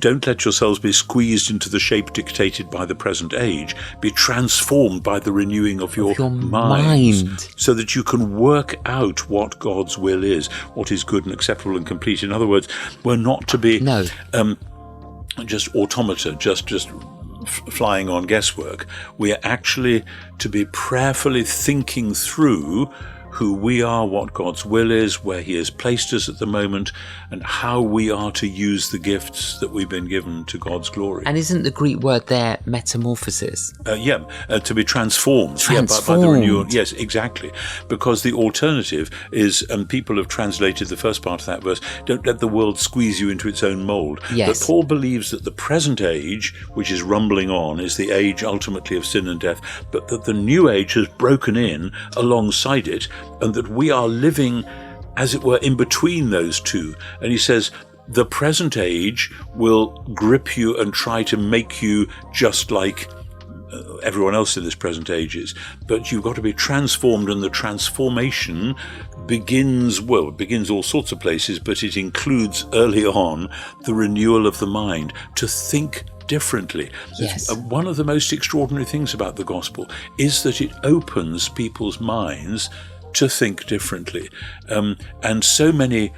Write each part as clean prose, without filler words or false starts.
don't let yourselves be squeezed into the shape dictated by the present age. Be transformed by the renewing of your mind, so that you can work out what God's will is, what is good and acceptable and complete. In other words, we're not to be just automata, just flying on guesswork. We are actually to be prayerfully thinking through who we are, what God's will is, where he has placed us at the moment, and how we are to use the gifts that we've been given to God's glory. And isn't the Greek word there metamorphosis? To be transformed. By the renewal. Yes, exactly. Because the alternative is, and people have translated the first part of that verse, don't let the world squeeze you into its own mould. Yes. But Paul believes that the present age, which is rumbling on, is the age ultimately of sin and death, but that the new age has broken in alongside it, and that we are living, as it were, in between those two. And he says, the present age will grip you and try to make you just like everyone else in this present age is. But you've got to be transformed, and the transformation begins all sorts of places, but it includes early on the renewal of the mind to think differently. Yes. One of the most extraordinary things about the gospel is that it opens people's minds to think differently. And so many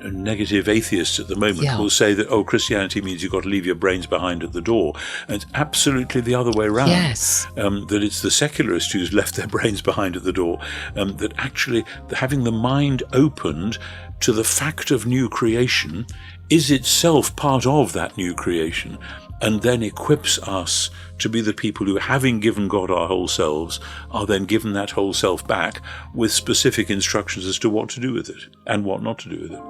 negative atheists at the moment will say that, Christianity means you've got to leave your brains behind at the door. And it's absolutely the other way around. Yes. That it's the secularists who's left their brains behind at the door. That actually having the mind opened to the fact of new creation is itself part of that new creation, and then equips us to be the people who, having given God our whole selves, are then given that whole self back with specific instructions as to what to do with it and what not to do with it.